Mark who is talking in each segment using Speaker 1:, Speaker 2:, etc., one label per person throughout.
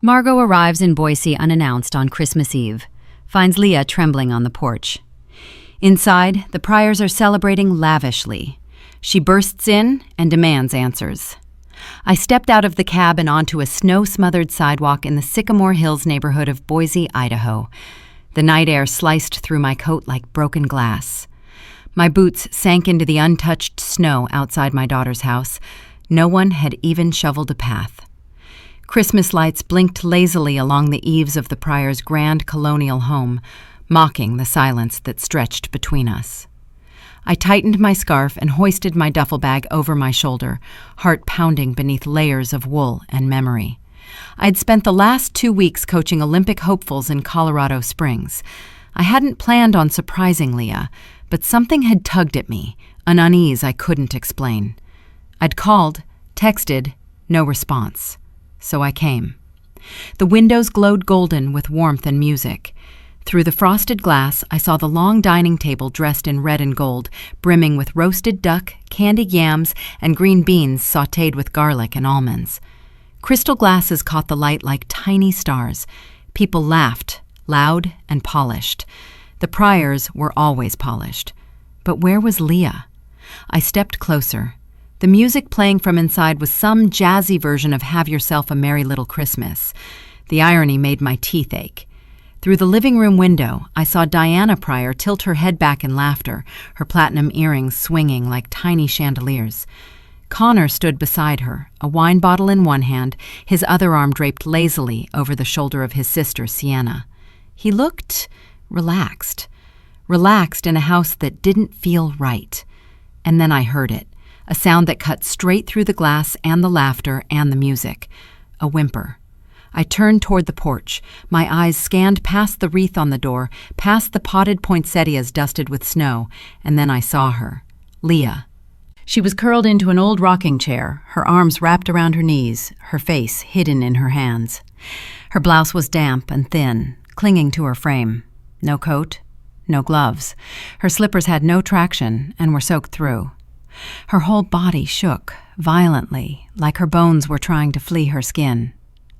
Speaker 1: Margot arrives in Boise unannounced on Christmas Eve, finds Leah trembling on the porch. Inside, the Pryors are celebrating lavishly. She bursts in and demands answers. I stepped out of the cab and onto a snow-smothered sidewalk in the Sycamore Hills neighborhood of Boise, Idaho. The night air sliced through my coat like broken glass. My boots sank into the untouched snow outside my daughter's house. No one had even shoveled a path. Christmas lights blinked lazily along the eaves of the Pryors' grand colonial home, mocking the silence that stretched between us. I tightened my scarf and hoisted my duffel bag over my shoulder, heart pounding beneath layers of wool and memory. I'd spent the last 2 weeks coaching Olympic hopefuls in Colorado Springs. I hadn't planned on surprising Leah, but something had tugged at me, an unease I couldn't explain. I'd called, texted, no response. So I came. The windows glowed golden with warmth and music. Through the frosted glass, I saw the long dining table dressed in red and gold, brimming with roasted duck, candied yams, and green beans sautéed with garlic and almonds. Crystal glasses caught the light like tiny stars. People laughed, loud and polished. The Pryors were always polished. But where was Leah? I stepped closer. The music playing from inside was some jazzy version of Have Yourself a Merry Little Christmas. The irony made my teeth ache. Through the living room window, I saw Diana Pryor tilt her head back in laughter, her platinum earrings swinging like tiny chandeliers. Connor stood beside her, a wine bottle in one hand, his other arm draped lazily over the shoulder of his sister, Sienna. He looked relaxed in a house that didn't feel right. And then I heard it. A sound that cut straight through the glass and the laughter and the music. A whimper. I turned toward the porch. My eyes scanned past the wreath on the door, past the potted poinsettias dusted with snow, and then I saw her. Leah. She was curled into an old rocking chair, her arms wrapped around her knees, her face hidden in her hands. Her blouse was damp and thin, clinging to her frame. No coat, no gloves. Her slippers had no traction and were soaked through. Her whole body shook, violently, like her bones were trying to flee her skin.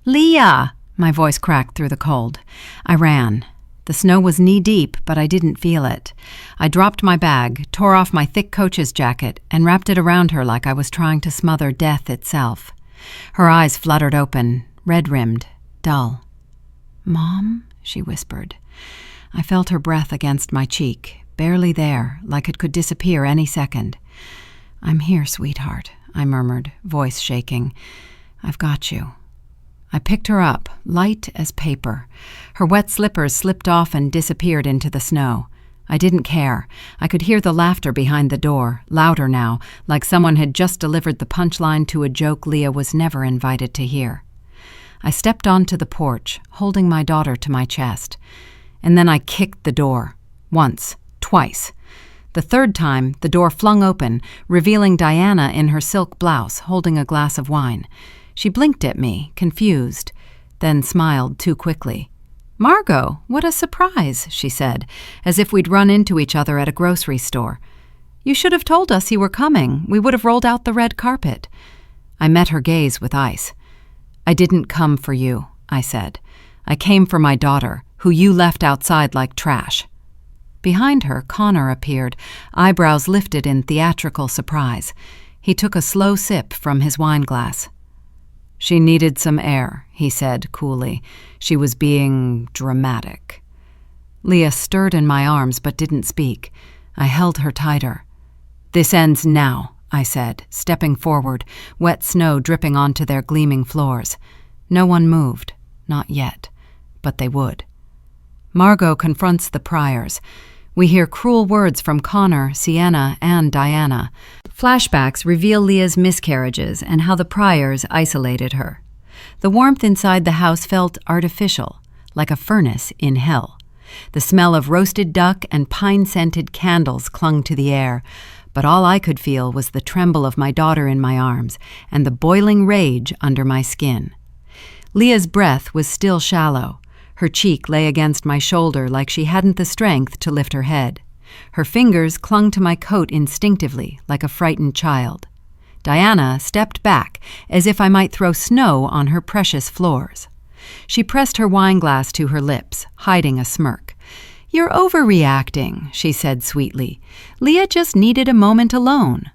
Speaker 1: "Leah!" My voice cracked through the cold. I ran. The snow was knee-deep, but I didn't feel it. I dropped my bag, tore off my thick coach's jacket, and wrapped it around her like I was trying to smother death itself. Her eyes fluttered open, red-rimmed, dull. "Mom?" she whispered. I felt her breath against my cheek, barely there, like it could disappear any second. "I'm here, sweetheart," I murmured, voice shaking. "I've got you." I picked her up, light as paper. Her wet slippers slipped off and disappeared into the snow. I didn't care. I could hear the laughter behind the door, louder now, like someone had just delivered the punchline to a joke Leah was never invited to hear. I stepped onto the porch, holding my daughter to my chest. And then I kicked the door. Once, twice. The third time, the door flung open, revealing Diana in her silk blouse, holding a glass of wine. She blinked at me, confused, then smiled too quickly. "Margot, what a surprise," she said, as if we'd run into each other at a grocery store. "You should have told us you were coming. We would have rolled out the red carpet." I met her gaze with ice. "I didn't come for you," I said. "I came for my daughter, who you left outside like trash." Behind her, Connor appeared, eyebrows lifted in theatrical surprise. He took a slow sip from his wine glass. "She needed some air," he said coolly. "She was being dramatic." Leah stirred in my arms but didn't speak. I held her tighter. "This ends now," I said, stepping forward, wet snow dripping onto their gleaming floors. No one moved, not yet, but they would. Margot confronts the Pryors. We hear cruel words from Connor, Sienna, and Diana. Flashbacks reveal Leah's miscarriages and how the Pryors isolated her. The warmth inside the house felt artificial, like a furnace in hell. The smell of roasted duck and pine-scented candles clung to the air, but all I could feel was the tremble of my daughter in my arms and the boiling rage under my skin. Leah's breath was still shallow. Her cheek lay against my shoulder like she hadn't the strength to lift her head. Her fingers clung to my coat instinctively, like a frightened child. Diana stepped back, as if I might throw snow on her precious floors. She pressed her wine glass to her lips, hiding a smirk. "You're overreacting," she said sweetly. "Leah just needed a moment alone."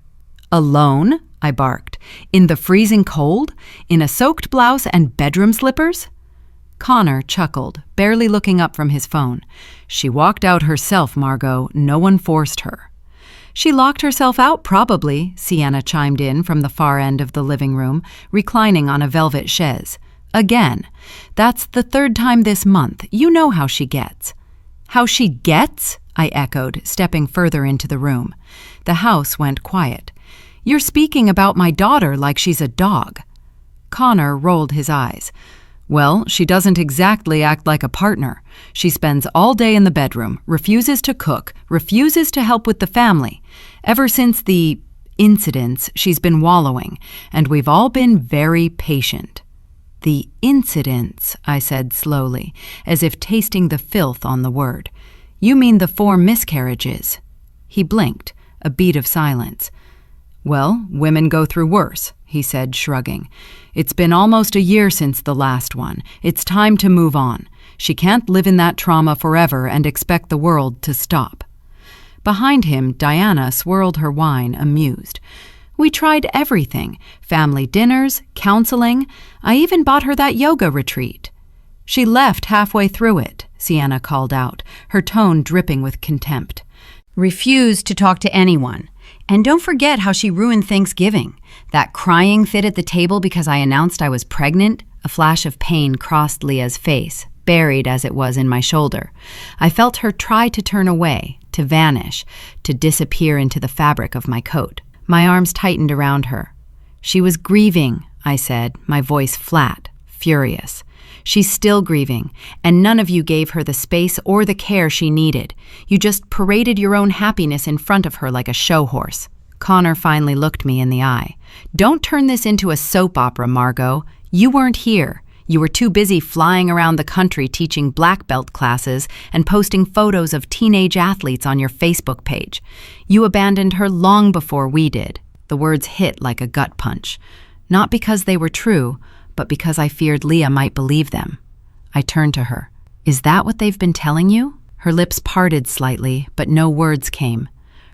Speaker 1: "Alone?" I barked. "In the freezing cold? In a soaked blouse and bedroom slippers?" Connor chuckled, barely looking up from his phone. "She walked out herself, Margot. No one forced her." "She locked herself out, probably," Sienna chimed in from the far end of the living room, reclining on a velvet chaise. "Again. That's the third time this month. You know how she gets." "How she gets?" I echoed, stepping further into the room. The house went quiet. "You're speaking about my daughter like she's a dog." Connor rolled his eyes. "Well, she doesn't exactly act like a partner. She spends all day in the bedroom, refuses to cook, refuses to help with the family. Ever since the incidents, she's been wallowing, and we've all been very patient." "The incidents," I said slowly, as if tasting the filth on the word. "You mean the 4 miscarriages?" He blinked, a beat of silence. "Well, women go through worse," he said, shrugging. "It's been almost a year since the last one. It's time to move on. She can't live in that trauma forever and expect the world to stop." Behind him, Diana swirled her wine, amused. "We tried everything. Family dinners, counseling. I even bought her that yoga retreat." "She left halfway through it," Sienna called out, her tone dripping with contempt. "Refused to talk to anyone. And don't forget how she ruined Thanksgiving. That crying fit at the table because I announced I was pregnant." A flash of pain crossed Leah's face, buried as it was in my shoulder. I felt her try to turn away, to vanish, to disappear into the fabric of my coat. My arms tightened around her. "She was grieving," I said, my voice flat, furious. "She's still grieving, and none of you gave her the space or the care she needed. You just paraded your own happiness in front of her like a show horse." Connor finally looked me in the eye. "Don't turn this into a soap opera, Margot. You weren't here. You were too busy flying around the country teaching black belt classes and posting photos of teenage athletes on your Facebook page. You abandoned her long before we did." The words hit like a gut punch. Not because they were true, but because I feared Leah might believe them. I turned to her. "Is that what they've been telling you?" Her lips parted slightly, but no words came.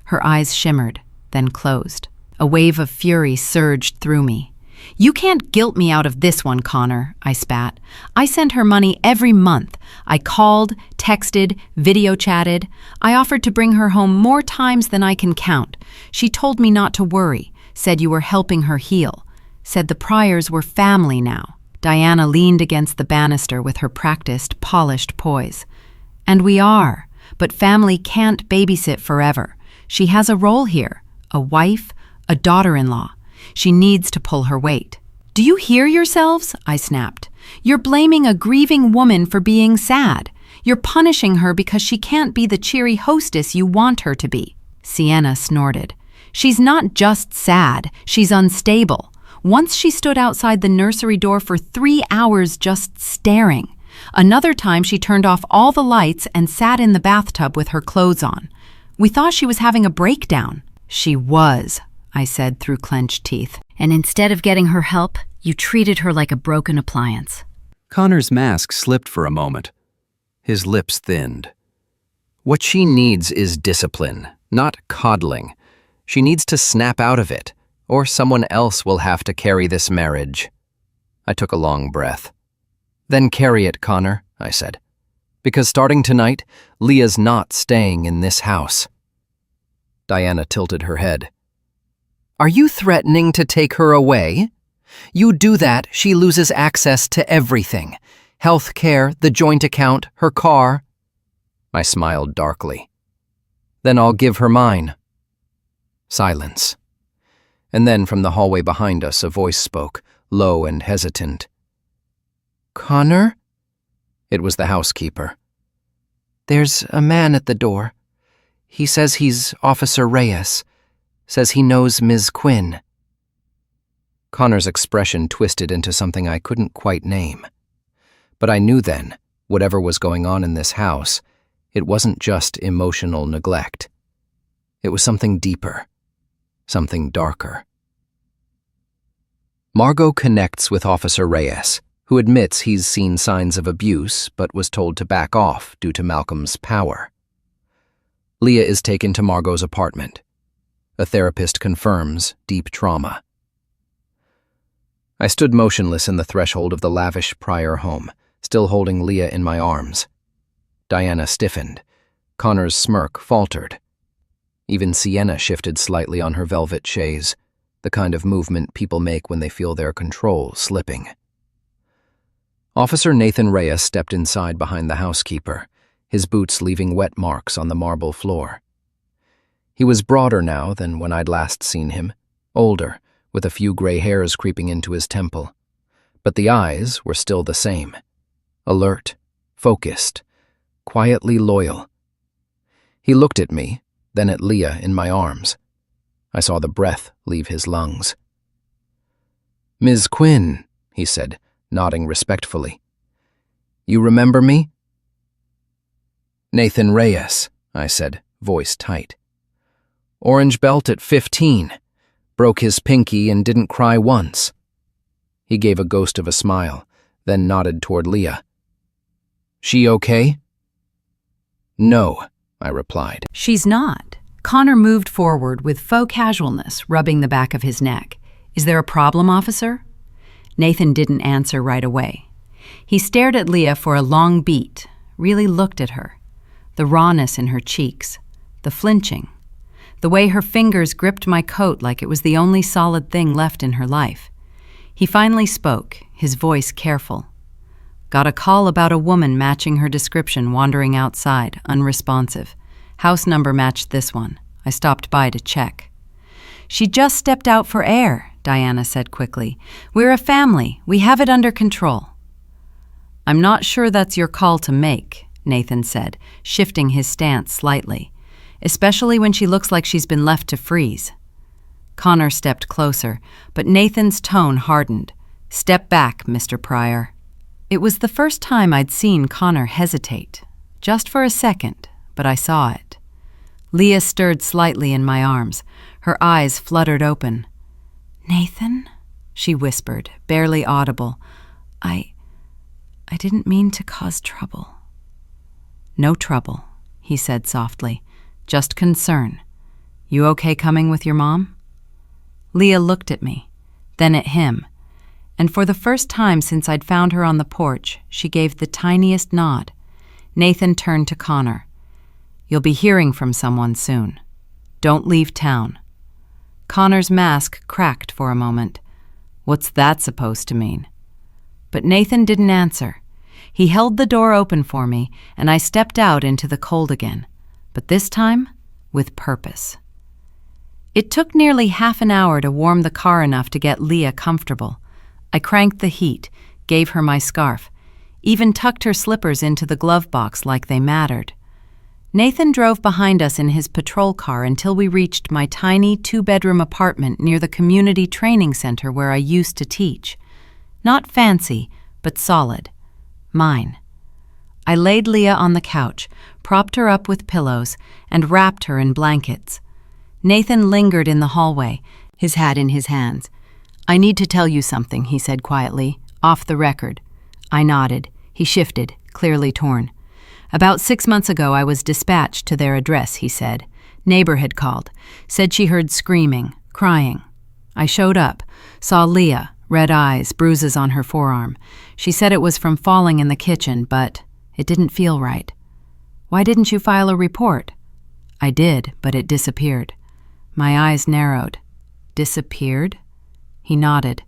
Speaker 1: Her eyes shimmered, then closed. A wave of fury surged through me. "You can't guilt me out of this one, Connor," I spat. "I sent her money every month. I called, texted, video chatted. I offered to bring her home more times than I can count. She told me not to worry, said you were helping her heal. Said the Pryors were family now." Diana leaned against the banister with her practiced, polished poise. "And we are, but family can't babysit forever. She has a role here, a wife, a daughter-in-law. She needs to pull her weight." "Do you hear yourselves?" I snapped. "You're blaming a grieving woman for being sad. You're punishing her because she can't be the cheery hostess you want her to be." Sienna snorted. "She's not just sad, she's unstable. Once she stood outside the nursery door for 3 hours just staring. Another time she turned off all the lights and sat in the bathtub with her clothes on. We thought she was having a breakdown." "She was," I said through clenched teeth. "And instead of getting her help, you treated her like a broken appliance."
Speaker 2: Connor's mask slipped for a moment. His lips thinned. "What she needs is discipline, not coddling. She needs to snap out of it, or someone else will have to carry this marriage." I took a long breath. "Then carry it, Connor," I said. "Because starting tonight, Leah's not staying in this house." Diana tilted her head. "Are you threatening to take her away? You do that, she loses access to everything. Health care, the joint account, her car." I smiled darkly. "Then I'll give her mine." Silence. And then from the hallway behind us, a voice spoke, low and hesitant. "Connor?" It was the housekeeper. "There's a man at the door. He says he's Officer Reyes. Says he knows Ms. Quinn." Connor's expression twisted into something I couldn't quite name. But I knew then, whatever was going on in this house, it wasn't just emotional neglect. It was something deeper. Something darker. Margot connects with Officer Reyes, who admits he's seen signs of abuse but was told to back off due to Malcolm's power. Leah is taken to Margot's apartment. A therapist confirms deep trauma. I stood motionless in the threshold of the lavish Pryor home, still holding Leah in my arms. Diana stiffened. Connor's smirk faltered. Even Sienna shifted slightly on her velvet chaise, the kind of movement people make when they feel their control slipping. Officer Nathan Reyes stepped inside behind the housekeeper, his boots leaving wet marks on the marble floor. He was broader now than when I'd last seen him, older, with a few gray hairs creeping into his temple. But the eyes were still the same. Alert, focused, quietly loyal. He looked at me, then at Leah in my arms. I saw the breath leave his lungs. "Ms. Quinn," he said, nodding respectfully. "You remember me?" "Nathan Reyes," I said, voice tight. "Orange belt at 15. Broke his pinky and didn't cry once." He gave a ghost of a smile, then nodded toward Leah. "She okay?" "No," I replied.
Speaker 1: She's not. Connor moved forward with faux casualness, rubbing the back of his neck. "Is there a problem, officer?" Nathan didn't answer right away. He stared at Leah for a long beat, really looked at her. The rawness in her cheeks, the flinching, the way her fingers gripped my coat like it was the only solid thing left in her life. He finally spoke, his voice careful. "Got a call about a woman matching her description wandering outside, unresponsive. House number matched this one. I stopped by to check." "She just stepped out for air," Diana said quickly. "We're a family. We have it under control." "I'm not sure that's your call to make," Nathan said, shifting his stance slightly, "especially when she looks like she's been left to freeze." Connor stepped closer, but Nathan's tone hardened. "Step back, Mr. Pryor." It was the first time I'd seen Connor hesitate, just for a second, but I saw it. Leah stirred slightly in my arms, her eyes fluttered open. "Nathan?" she whispered, barely audible. I didn't mean to cause trouble." "No trouble," he said softly. "Just concern. You okay coming with your mom?" Leah looked at me, then at him, and for the first time since I'd found her on the porch, she gave the tiniest nod. Nathan turned to Connor. "You'll be hearing from someone soon. Don't leave town." Connor's mask cracked for a moment. "What's that supposed to mean?" But Nathan didn't answer. He held the door open for me, and I stepped out into the cold again, but this time with purpose. It took nearly half an hour to warm the car enough to get Leah comfortable. I cranked the heat, gave her my scarf, even tucked her slippers into the glove box like they mattered. Nathan drove behind us in his patrol car until we reached my tiny two-bedroom apartment near the community training center where I used to teach. Not fancy, but solid. Mine. I laid Leah on the couch, propped her up with pillows, and wrapped her in blankets. Nathan lingered in the hallway, his hat in his hands. "I need to tell you something," he said quietly, "off the record." I nodded. He shifted, clearly torn. "About 6 months ago I was dispatched to their address," he said. "Neighbor had called. Said she heard screaming, crying. I showed up, saw Leah, red eyes, bruises on her forearm. She said it was from falling in the kitchen, but it didn't feel right." "Why didn't you file a report?" "I did, but it disappeared." My eyes narrowed. "Disappeared?" He nodded.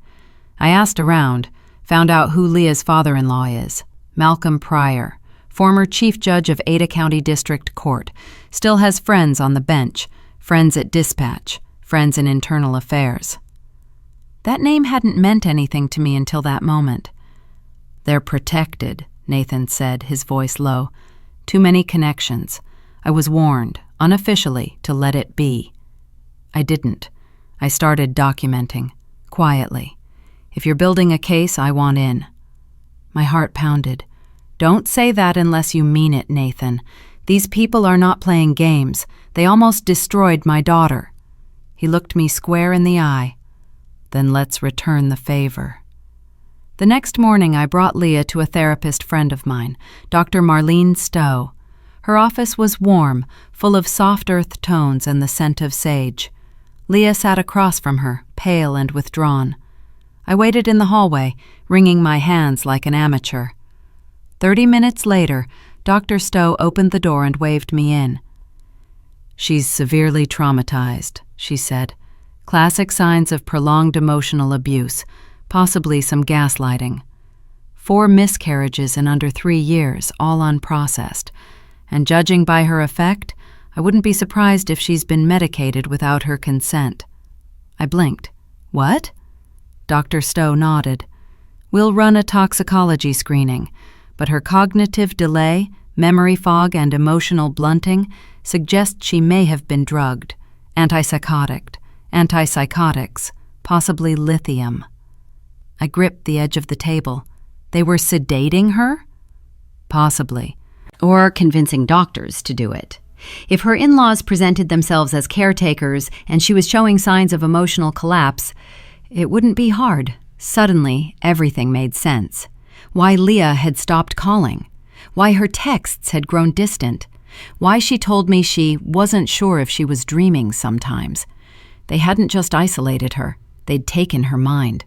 Speaker 1: "I asked around, found out who Leah's father-in-law is. Malcolm Pryor, former chief judge of Ada County District Court, still has friends on the bench, friends at dispatch, friends in internal affairs." That name hadn't meant anything to me until that moment. "They're protected," Nathan said, his voice low. "Too many connections. I was warned, unofficially, to let it be." I didn't. I started documenting, quietly. "If you're building a case, I want in." My heart pounded. "Don't say that unless you mean it, Nathan. These people are not playing games. They almost destroyed my daughter." He looked me square in the eye. "Then let's return the favor." The next morning, I brought Leah to a therapist friend of mine, Dr. Marlene Stowe. Her office was warm, full of soft earth tones and the scent of sage. Leah sat across from her, pale and withdrawn. I waited in the hallway, wringing my hands like an amateur. 30 minutes later, Dr. Stowe opened the door and waved me in. "She's severely traumatized," she said. "Classic signs of prolonged emotional abuse, possibly some gaslighting. 4 miscarriages in under 3 years, all unprocessed. And judging by her effect, I wouldn't be surprised if she's been medicated without her consent." I blinked. "What?" Dr. Stowe nodded. "We'll run a toxicology screening, but her cognitive delay, memory fog, and emotional blunting suggest she may have been drugged, antipsychotics, possibly lithium." I gripped the edge of the table. They were sedating her? Possibly. Or convincing doctors to do it. If her in-laws presented themselves as caretakers and she was showing signs of emotional collapse, it wouldn't be hard. Suddenly, everything made sense. Why Leah had stopped calling. Why her texts had grown distant. Why she told me she wasn't sure if she was dreaming sometimes. They hadn't just isolated her. They'd taken her mind.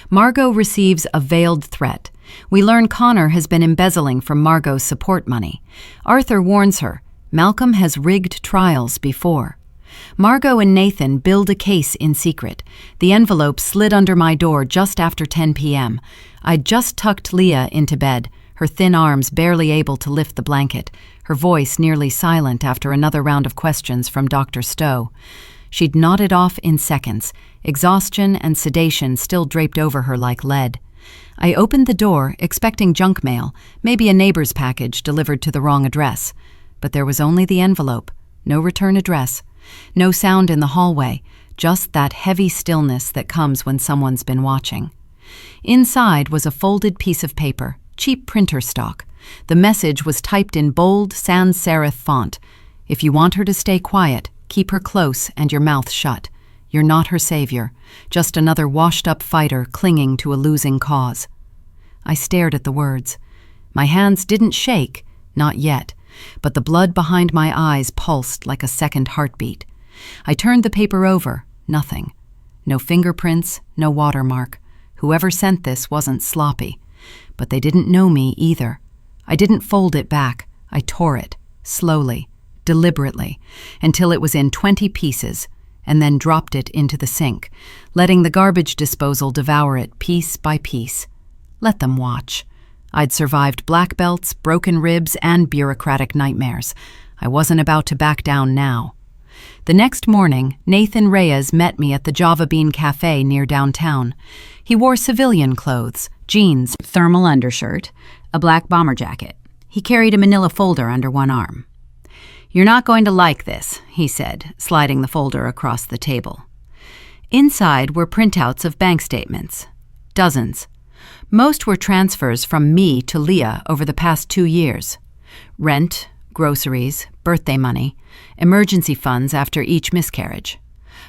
Speaker 1: Margot receives a veiled threat. We learn Connor has been embezzling from Margot's support money. Arthur warns her. Malcolm has rigged trials before. Margot and Nathan build a case in secret. The envelope slid under my door just after 10 p.m. I'd just tucked Leah into bed, her thin arms barely able to lift the blanket, her voice nearly silent after another round of questions from Dr. Stowe. She'd nodded off in seconds, exhaustion and sedation still draped over her like lead. I opened the door, expecting junk mail, maybe a neighbor's package delivered to the wrong address. But there was only the envelope, no return address, no sound in the hallway, just that heavy stillness that comes when someone's been watching. Inside was a folded piece of paper, cheap printer stock. The message was typed in bold sans serif font. "If you want her to stay quiet, keep her close and your mouth shut. You're not her savior, just another washed-up fighter clinging to a losing cause." I stared at the words. My hands didn't shake, not yet, but the blood behind my eyes pulsed like a second heartbeat. I turned the paper over, nothing. No fingerprints, no watermark. Whoever sent this wasn't sloppy. But they didn't know me either. I didn't fold it back. I tore it, slowly, deliberately, until it was in 20 pieces, and then dropped it into the sink, letting the garbage disposal devour it piece by piece. Let them watch. I'd survived black belts, broken ribs, and bureaucratic nightmares. I wasn't about to back down now. The next morning, Nathan Reyes met me at the Java Bean Cafe near downtown. He wore civilian clothes, jeans, thermal undershirt, a black bomber jacket. He carried a manila folder under one arm. "You're not going to like this," he said, sliding the folder across the table. Inside were printouts of bank statements. Dozens. Most were transfers from me to Leah over the past 2 years. Rent, groceries, birthday money, emergency funds after each miscarriage.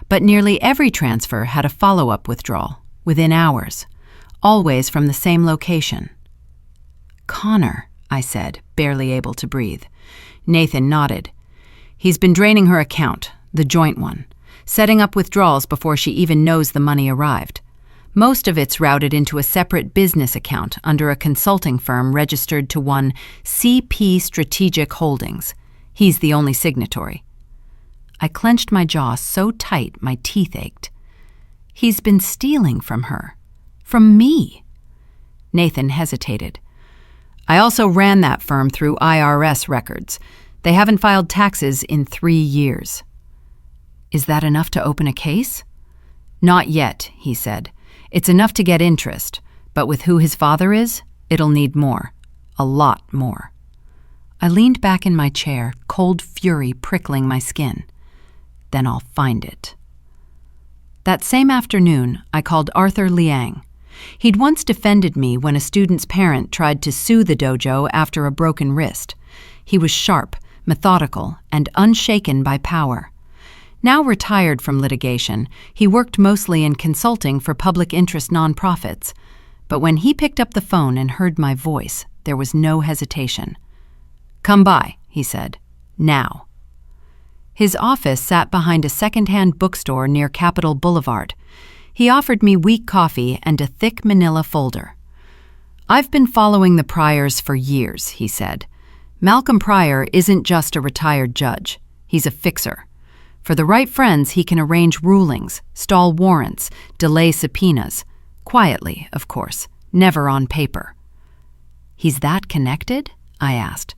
Speaker 1: But nearly every transfer had a follow-up withdrawal, within hours, always from the same location. "Connor," I said, barely able to breathe. Nathan nodded. "He's been draining her account, the joint one, setting up withdrawals before she even knows the money arrived. Most of it's routed into a separate business account under a consulting firm registered to one CP Strategic Holdings. He's the only signatory." I clenched my jaw so tight my teeth ached. He's been stealing from her. From me. Nathan hesitated. "I also ran that firm through IRS records. They haven't filed taxes in 3 years. "Is that enough to open a case?" "Not yet," he said. "It's enough to get interest, but with who his father is, it'll need more. A lot more." I leaned back in my chair, cold fury prickling my skin. "Then I'll find it." That same afternoon, I called Arthur Liang. He'd once defended me when a student's parent tried to sue the dojo after a broken wrist. He was sharp, methodical, and unshaken by power. Now retired from litigation, he worked mostly in consulting for public interest nonprofits. But when he picked up the phone and heard my voice, there was no hesitation. "Come by," he said. "Now." His office sat behind a second-hand bookstore near Capitol Boulevard. He offered me weak coffee and a thick manila folder. "I've been following the Pryors for years," he said. "Malcolm Pryor isn't just a retired judge. He's a fixer. For the right friends, he can arrange rulings, stall warrants, delay subpoenas. Quietly, of course, never on paper." "He's that connected?" I asked.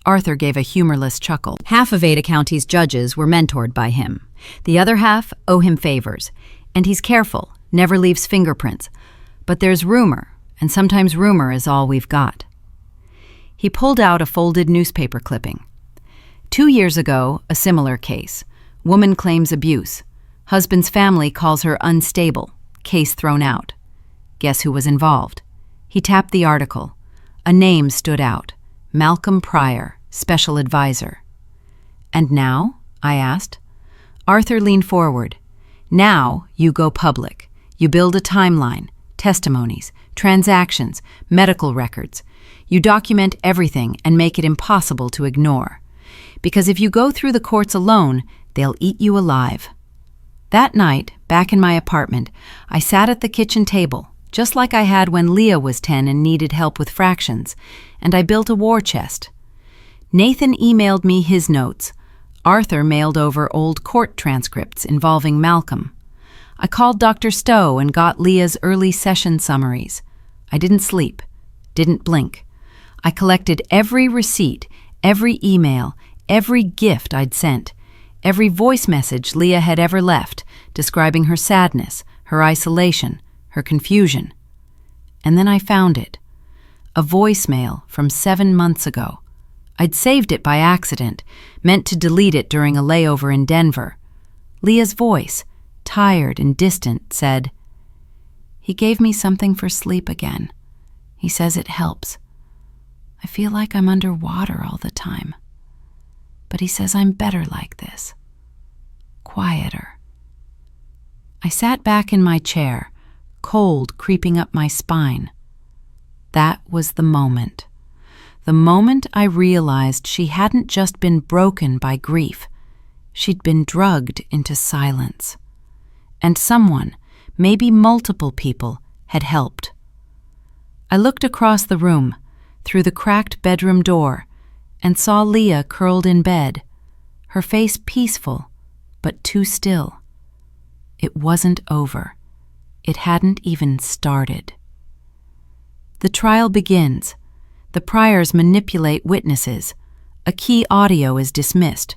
Speaker 1: Arthur gave a humorless chuckle. "Half of Ada County's judges were mentored by him. The other half owe him favors. And he's careful, never leaves fingerprints. But there's rumor, and sometimes rumor is all we've got." He pulled out a folded newspaper clipping. 2 years ago, a similar case. Woman claims abuse. Husband's family calls her unstable. Case thrown out. Guess who was involved? He tapped the article. A name stood out. Malcolm Pryor, special advisor. "And now?" I asked. Arthur leaned forward. "Now you go public. You build a timeline, testimonies, transactions, medical records. You document everything and make it impossible to ignore. Because if you go through the courts alone, they'll eat you alive." That night, back in my apartment, I sat at the kitchen table, just like I had when Leah was 10 and needed help with fractions, and I built a war chest. Nathan emailed me his notes. Arthur mailed over old court transcripts involving Malcolm. I called Dr. Stowe and got Leah's early session summaries. I didn't sleep, didn't blink. I collected every receipt, every email, every gift I'd sent, every voice message Leah had ever left, describing her sadness, her isolation, her confusion. And then I found it. A voicemail from 7 months ago. I'd saved it by accident, meant to delete it during a layover in Denver. Leah's voice, tired and distant, said, "He gave me something for sleep again. He says it helps. I feel like I'm underwater all the time. But he says I'm better like this. Quieter." I sat back in my chair, cold creeping up my spine. That was the moment. The moment I realized she hadn't just been broken by grief. She'd been drugged into silence. And someone, maybe multiple people, had helped. I looked across the room, through the cracked bedroom door, and saw Leah curled in bed, her face peaceful, but too still. It wasn't over. It hadn't even started. The trial begins. The Pryors manipulate witnesses. A key audio is dismissed.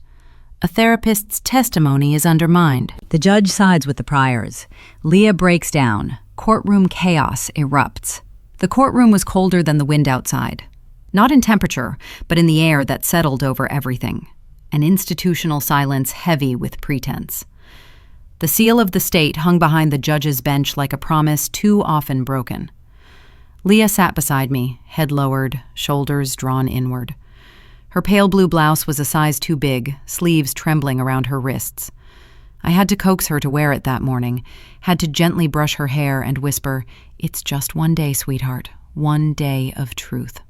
Speaker 1: A therapist's testimony is undermined. The judge sides with the Pryors. Leah breaks down. Courtroom chaos erupts. The courtroom was colder than the wind outside. Not in temperature, but in the air that settled over everything. An institutional silence heavy with pretense. The seal of the state hung behind the judge's bench like a promise too often broken. Leah sat beside me, head lowered, shoulders drawn inward. Her pale blue blouse was a size too big, sleeves trembling around her wrists. I had to coax her to wear it that morning, had to gently brush her hair and whisper, "It's just one day, sweetheart, one day of truth."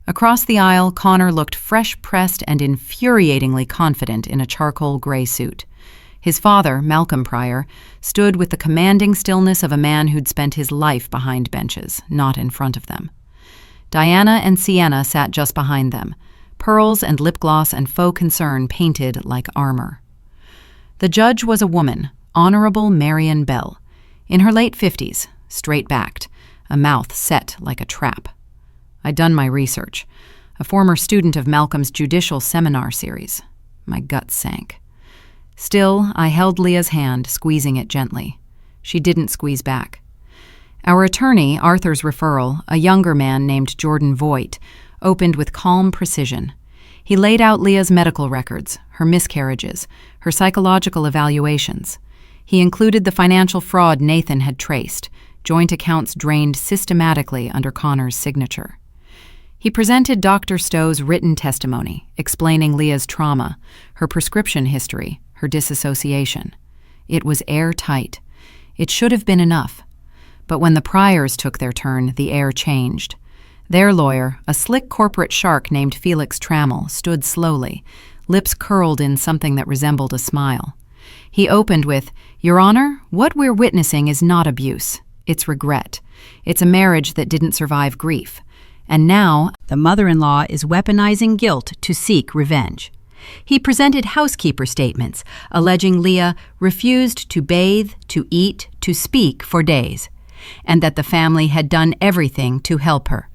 Speaker 1: Across the aisle, Connor looked fresh-pressed and infuriatingly confident in a charcoal gray suit. His father, Malcolm Pryor, stood with the commanding stillness of a man who'd spent his life behind benches, not in front of them. Diana and Sienna sat just behind them, pearls and lip gloss and faux concern painted like armor. The judge was a woman, Honorable Marion Bell, in her late 50s, straight-backed, a mouth set like a trap. I'd done my research, a former student of Malcolm's judicial seminar series. My gut sank. Still, I held Leah's hand, squeezing it gently. She didn't squeeze back. Our attorney, Arthur's referral, a younger man named Jordan Voigt, opened with calm precision. He laid out Leah's medical records, her miscarriages, her psychological evaluations. He included the financial fraud Nathan had traced, joint accounts drained systematically under Connor's signature. He presented Dr. Stowe's written testimony, explaining Leah's trauma, her prescription history, her disassociation. It was airtight. It should have been enough. But when the Pryors took their turn, the air changed. Their lawyer, a slick corporate shark named Felix Trammell, stood slowly, lips curled in something that resembled a smile. He opened with, "Your Honor, what we're witnessing is not abuse. It's regret. It's a marriage that didn't survive grief. And now, the mother-in-law is weaponizing guilt to seek revenge." He presented housekeeper statements, alleging Leah refused to bathe, to eat, to speak for days, and that the family had done everything to help her.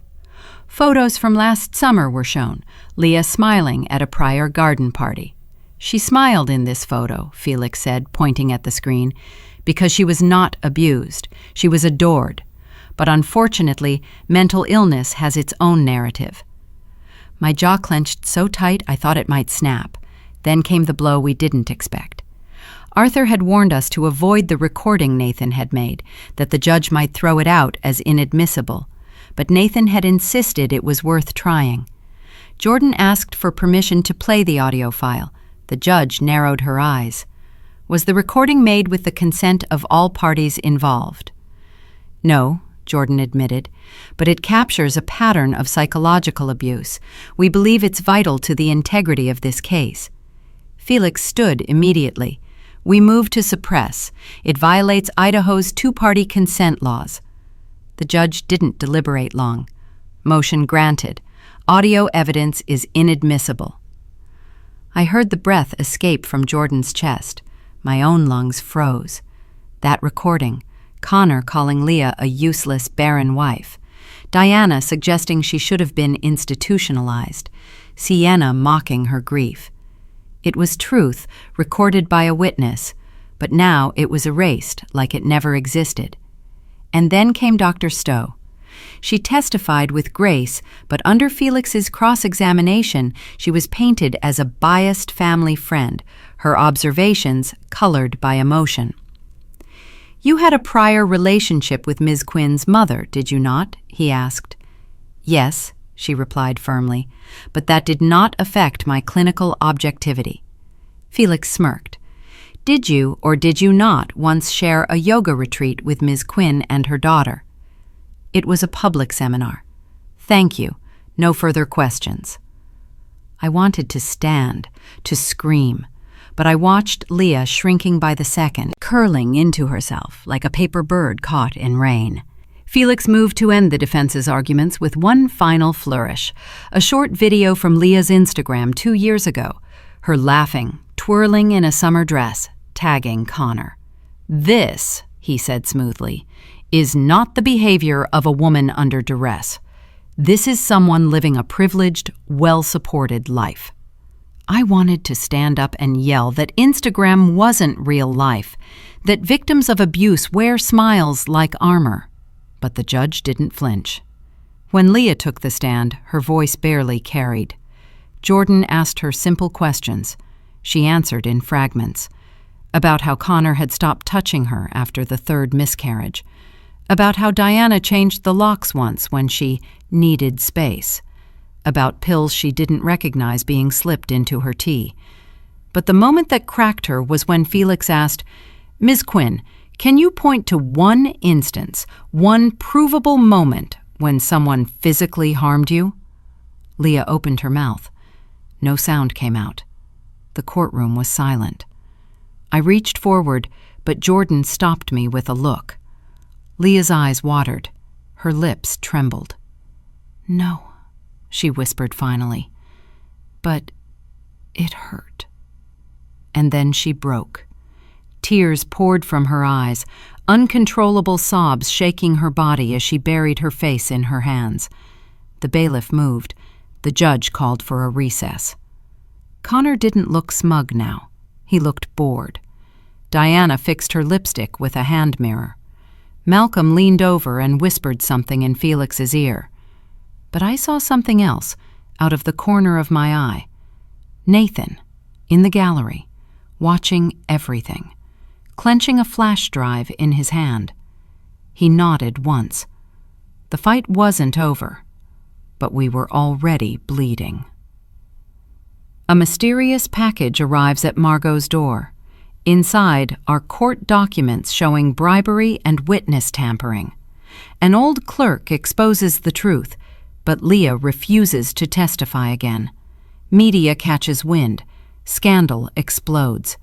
Speaker 1: Photos from last summer were shown, Leah smiling at a Pryor garden party. "She smiled in this photo," Felix said, pointing at the screen, "because she was not abused. She was adored. But unfortunately, mental illness has its own narrative." My jaw clenched so tight I thought it might snap. Then came the blow we didn't expect. Arthur had warned us to avoid the recording Nathan had made, that the judge might throw it out as inadmissible. But Nathan had insisted it was worth trying. Jordan asked for permission to play the audio file. The judge narrowed her eyes. Was the recording made with the consent of all parties involved? "No," Jordan admitted, "but it captures a pattern of psychological abuse. We believe it's vital to the integrity of this case." Felix stood immediately. "We move to suppress. It violates Idaho's two-party consent laws." The judge didn't deliberate long. Motion granted. Audio evidence is inadmissible. I heard the breath escape from Jordan's chest. My own lungs froze. That recording, Connor calling Leah a useless, barren wife, Diana suggesting she should have been institutionalized, Sienna mocking her grief. It was truth, recorded by a witness, but now it was erased like it never existed. And then came Dr. Stowe. She testified with grace, but under Felix's cross-examination, she was painted as a biased family friend, her observations colored by emotion. "You had a prior relationship with Ms. Quinn's mother, did you not?" he asked. "Yes," she replied firmly, "but that did not affect my clinical objectivity." Felix smirked. "Did you or did you not once share a yoga retreat with Ms. Quinn and her daughter?" "It was a public seminar." "Thank you. No further questions." I wanted to stand, to scream, but I watched Leah shrinking by the second, curling into herself like a paper bird caught in rain. Felix moved to end the defense's arguments with one final flourish, a short video from Leah's Instagram 2 years ago, her laughing, twirling in a summer dress, tagging Connor. "This," he said smoothly, "is not the behavior of a woman under duress. This is someone living a privileged, well-supported life." I wanted to stand up and yell that Instagram wasn't real life, that victims of abuse wear smiles like armor. But the judge didn't flinch. When Leah took the stand, her voice barely carried. Jordan asked her simple questions. She answered in fragments. About how Connor had stopped touching her after the third miscarriage. About how Diana changed the locks once when she needed space. About pills she didn't recognize being slipped into her tea. But the moment that cracked her was when Felix asked, "Ms. Quinn, can you point to one instance, one provable moment when someone physically harmed you?" Leah opened her mouth. No sound came out. The courtroom was silent. I reached forward, but Jordan stopped me with a look. Leah's eyes watered. Her lips trembled. "No," she whispered finally. "But it hurt." And then she broke. Tears poured from her eyes, uncontrollable sobs shaking her body as she buried her face in her hands. The bailiff moved. The judge called for a recess. Connor didn't look smug now. He looked bored. Diana fixed her lipstick with a hand mirror. Malcolm leaned over and whispered something in Felix's ear. But I saw something else out of the corner of my eye. Nathan, in the gallery, watching everything, clenching a flash drive in his hand. He nodded once. The fight wasn't over, but we were already bleeding. A mysterious package arrives at Margot's door. Inside are court documents showing bribery and witness tampering. An old clerk exposes the truth, but Leah refuses to testify again. Media catches wind. Scandal explodes.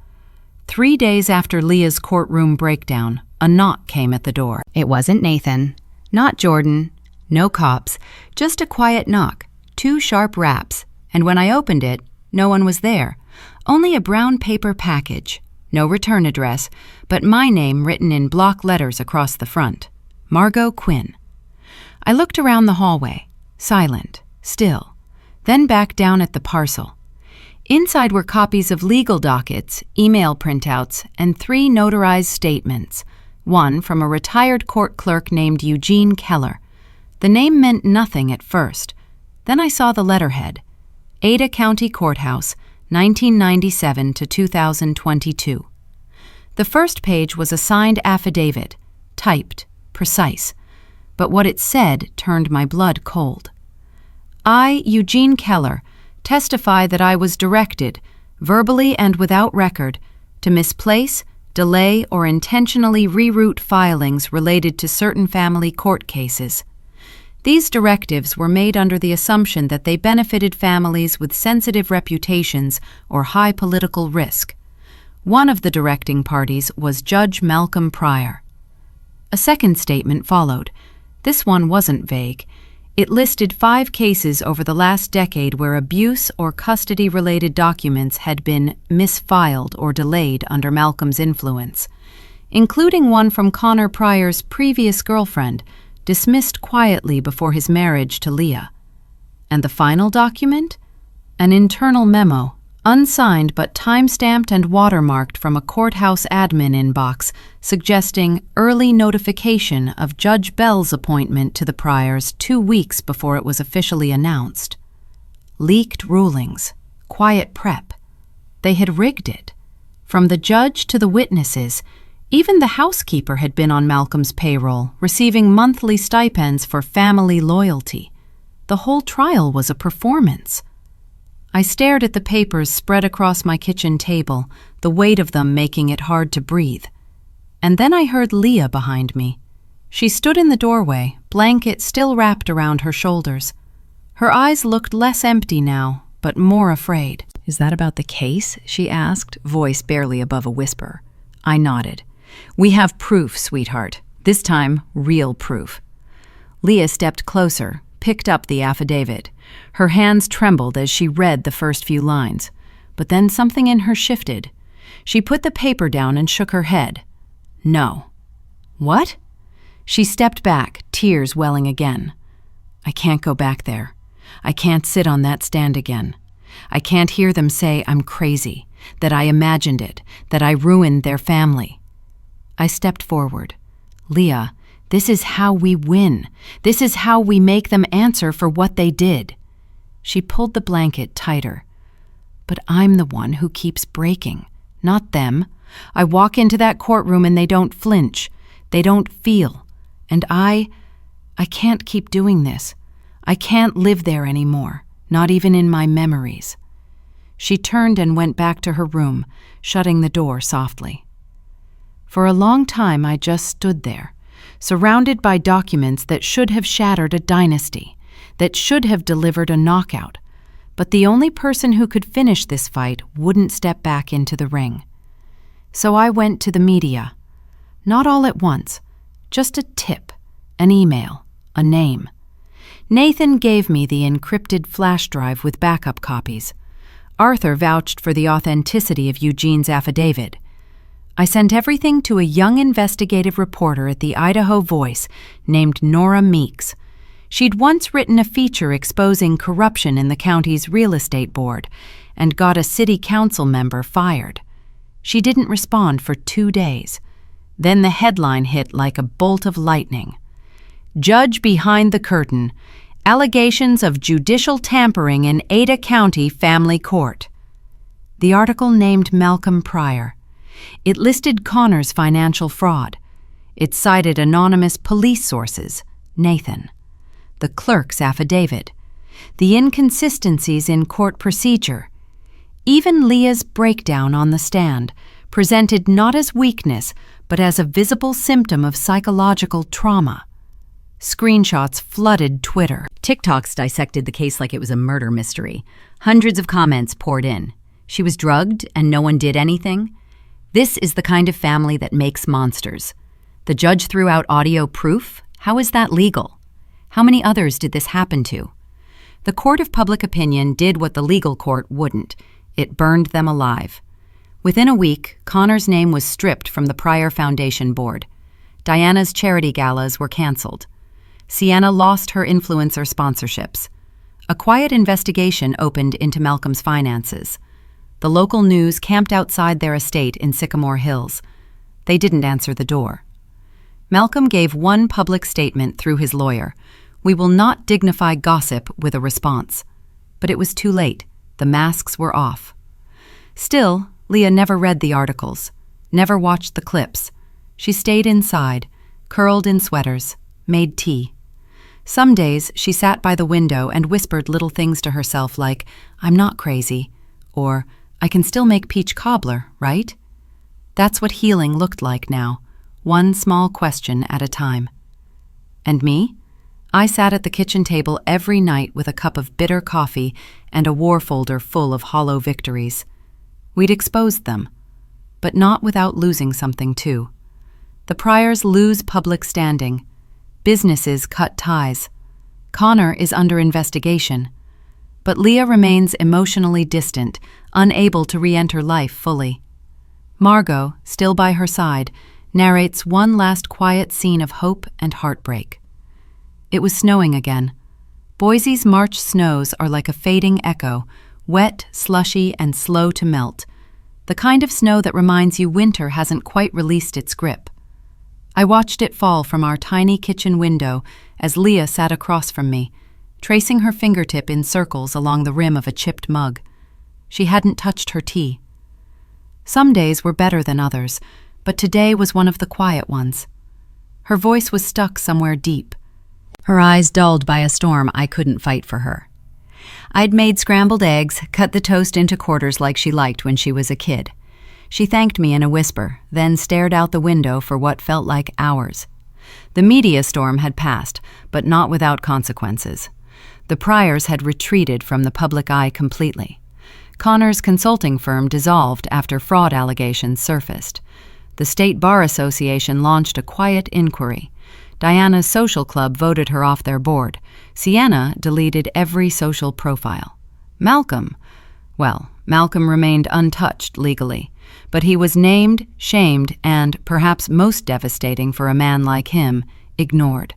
Speaker 1: 3 days after Leah's courtroom breakdown, a knock came at the door. It wasn't Nathan, not Jordan, no cops, just a quiet knock, 2 sharp raps, and when I opened it, no one was there. Only a brown paper package, no return address, but my name written in block letters across the front. Margot Quinn. I looked around the hallway, silent, still, then back down at the parcel. Inside were copies of legal dockets, email printouts, and 3 notarized statements, one from a retired court clerk named Eugene Keller. The name meant nothing at first. Then I saw the letterhead, Ada County Courthouse, 1997 to 2022. The first page was a signed affidavit, typed, precise, but what it said turned my blood cold. I, Eugene Keller, testify that I was directed, verbally and without record, to misplace, delay, or intentionally reroute filings related to certain family court cases. These directives were made under the assumption that they benefited families with sensitive reputations or high political risk. One of the directing parties was Judge Malcolm Pryor. A second statement followed. This one wasn't vague. It listed 5 cases over the last decade where abuse or custody-related documents had been misfiled or delayed under Malcolm's influence, including one from Connor Pryor's previous girlfriend, dismissed quietly before his marriage to Leah. And the final document? An internal memo, unsigned but time-stamped and watermarked from a courthouse admin inbox, suggesting early notification of Judge Bell's appointment to the Pryors 2 weeks before it was officially announced. Leaked rulings, quiet prep. They had rigged it. From the judge to the witnesses, even the housekeeper had been on Malcolm's payroll, receiving monthly stipends for family loyalty. The whole trial was a performance. I stared at the papers spread across my kitchen table, the weight of them making it hard to breathe. And then I heard Leah behind me. She stood in the doorway, blanket still wrapped around her shoulders. Her eyes looked less empty now, but more afraid. "Is that about the case?" she asked, voice barely above a whisper. I nodded. "We have proof, sweetheart. This time, real proof." Leah stepped closer, picked up the affidavit. Her hands trembled as she read the first few lines, but then something in her shifted. She put the paper down and shook her head. "No." "What?" She stepped back, tears welling again. "I can't go back there. I can't sit on that stand again. I can't hear them say I'm crazy, that I imagined it, that I ruined their family." I stepped forward. "Leah, this is how we win. This is how we make them answer for what they did." She pulled the blanket tighter. "But I'm the one who keeps breaking, not them. I walk into that courtroom and they don't flinch. They don't feel. And I can't keep doing this. I can't live there anymore, not even in my memories." She turned and went back to her room, shutting the door softly. For a long time I just stood there, surrounded by documents that should have shattered a dynasty, that should have delivered a knockout, but the only person who could finish this fight wouldn't step back into the ring. So I went to the media. Not all at once, just a tip, an email, a name. Nathan gave me the encrypted flash drive with backup copies. Arthur vouched for the authenticity of Eugene's affidavit. I sent everything to a young investigative reporter at the Idaho Voice named Nora Meeks. She'd once written a feature exposing corruption in the county's real estate board and got a city council member fired. She didn't respond for 2 days. Then the headline hit like a bolt of lightning. "Judge behind the curtain. Allegations of judicial tampering in Ada County Family Court." The article named Malcolm Pryor. It listed Connor's financial fraud. It cited anonymous police sources, Nathan, the clerk's affidavit, the inconsistencies in court procedure. Even Leah's breakdown on the stand, presented not as weakness, but as a visible symptom of psychological trauma. Screenshots flooded Twitter. TikToks dissected the case like it was a murder mystery. Hundreds of comments poured in. She was drugged and no one did anything? This is the kind of family that makes monsters. The judge threw out audio proof? How is that legal? How many others did this happen to? The court of public opinion did what the legal court wouldn't. It burned them alive. Within a week, Connor's name was stripped from the Pryor Foundation board. Diana's charity galas were canceled. Sienna lost her influencer sponsorships. A quiet investigation opened into Malcolm's finances. The local news camped outside their estate in Sycamore Hills. They didn't answer the door. Malcolm gave one public statement through his lawyer. We will not dignify gossip with a response. But it was too late. The masks were off. Still, Leah never read the articles, never watched the clips. She stayed inside, curled in sweaters, made tea. Some days she sat by the window and whispered little things to herself like, I'm not crazy, or I can still make peach cobbler, right? That's what healing looked like now, one small question at a time. And me? I sat at the kitchen table every night with a cup of bitter coffee and a war folder full of hollow victories. We'd exposed them, but not without losing something too. The Pryors lose public standing. Businesses cut ties. Connor is under investigation. But Leah remains emotionally distant, unable to re-enter life fully. Margot, still by her side, narrates one last quiet scene of hope and heartbreak. It was snowing again. Boise's March snows are like a fading echo, wet, slushy, and slow to melt. The kind of snow that reminds you winter hasn't quite released its grip. I watched it fall from our tiny kitchen window as Leah sat across from me, tracing her fingertip in circles along the rim of a chipped mug. She hadn't touched her tea. Some days were better than others, but today was one of the quiet ones. Her voice was stuck somewhere deep, her eyes dulled by a storm I couldn't fight for her. I'd made scrambled eggs, cut the toast into quarters like she liked when she was a kid. She thanked me in a whisper, then stared out the window for what felt like hours. The media storm had passed, but not without consequences. The Pryors had retreated from the public eye completely. Connor's consulting firm dissolved after fraud allegations surfaced. The State Bar Association launched a quiet inquiry. Diana's social club voted her off their board. Sienna deleted every social profile. Malcolm remained untouched legally, but he was named, shamed, and, perhaps most devastating for a man like him, ignored.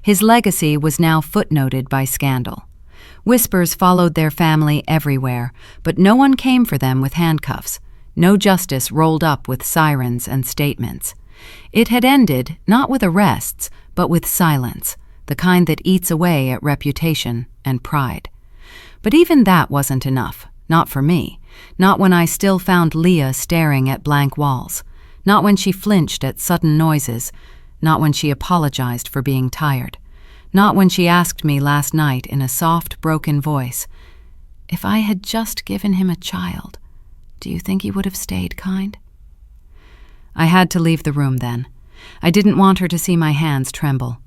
Speaker 1: His legacy was now footnoted by scandal. Whispers followed their family everywhere, but no one came for them with handcuffs. No justice rolled up with sirens and statements. It had ended not with arrests, but with silence, the kind that eats away at reputation and pride. But even that wasn't enough, not for me, not when I still found Leah staring at blank walls, not when she flinched at sudden noises, not when she apologized for being tired, not when she asked me last night in a soft, broken voice, if I had just given him a child, do you think he would have stayed kind? I had to leave the room then. I didn't want her to see my hands tremble.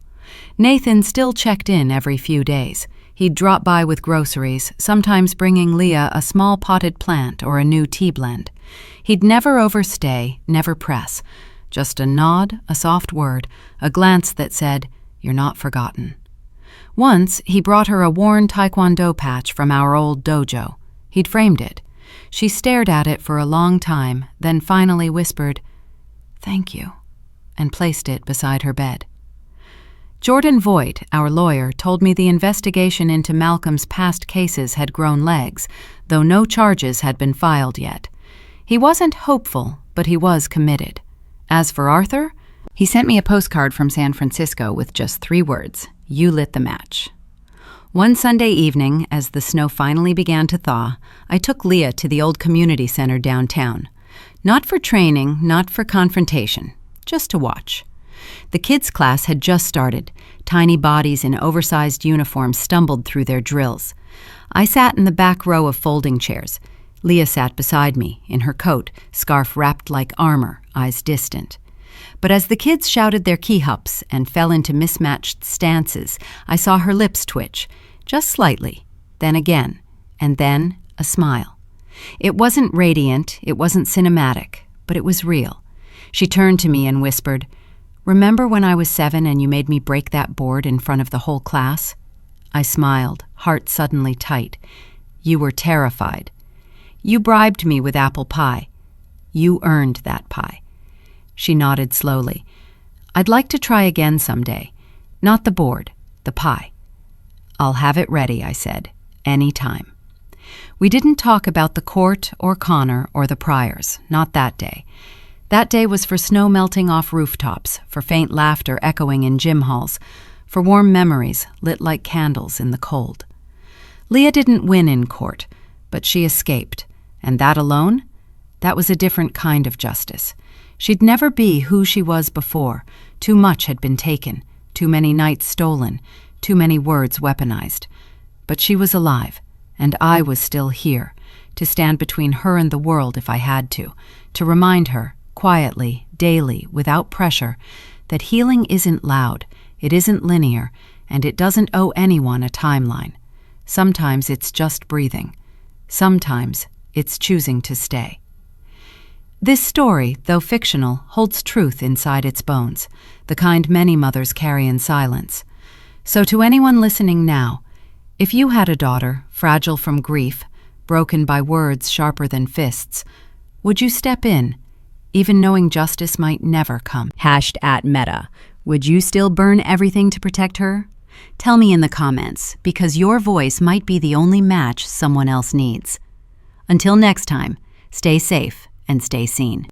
Speaker 1: Nathan still checked in every few days. He'd drop by with groceries, sometimes bringing Leah a small potted plant or a new tea blend. He'd never overstay, never press. Just a nod, a soft word, a glance that said, "You're not forgotten." Once, he brought her a worn taekwondo patch from our old dojo. He'd framed it. She stared at it for a long time, then finally whispered, "Thank you," and placed it beside her bed. Jordan Voigt, our lawyer, told me the investigation into Malcolm's past cases had grown legs, though no charges had been filed yet. He wasn't hopeful, but he was committed. As for Arthur, he sent me a postcard from San Francisco with just 3 words, "You lit the match." One Sunday evening, as the snow finally began to thaw, I took Leah to the old community center downtown. Not for training, not for confrontation, just to watch. The kids' class had just started. Tiny bodies in oversized uniforms stumbled through their drills. I sat in the back row of folding chairs. Leah sat beside me, in her coat, scarf wrapped like armor, eyes distant. But as the kids shouted their key-hups and fell into mismatched stances, I saw her lips twitch, just slightly, then again, and then a smile. It wasn't radiant, it wasn't cinematic, but it was real. She turned to me and whispered, "Remember when I was 7 and you made me break that board in front of the whole class?" I smiled, heart suddenly tight. "You were terrified. You bribed me with apple pie. You earned that pie." She nodded slowly. "I'd like to try again someday. Not the board, the pie." "I'll have it ready," I said, "any time." We didn't talk about the court or Connor or the Pryors, not that day. That day was for snow melting off rooftops, for faint laughter echoing in gym halls, for warm memories lit like candles in the cold. Leah didn't win in court, but she escaped, and that alone? That was a different kind of justice. She'd never be who she was before. Too much had been taken, too many nights stolen, too many words weaponized. But she was alive, and I was still here, to stand between her and the world if I had to remind her, quietly, daily, without pressure, that healing isn't loud, it isn't linear, and it doesn't owe anyone a timeline. Sometimes it's just breathing. Sometimes it's choosing to stay. This story, though fictional, holds truth inside its bones, the kind many mothers carry in silence. So to anyone listening now, if you had a daughter, fragile from grief, broken by words sharper than fists, would you step in, even knowing justice might never come? #Meta. Would you still burn everything to protect her? Tell me in the comments, because your voice might be the only match someone else needs. Until next time, stay safe and stay seen.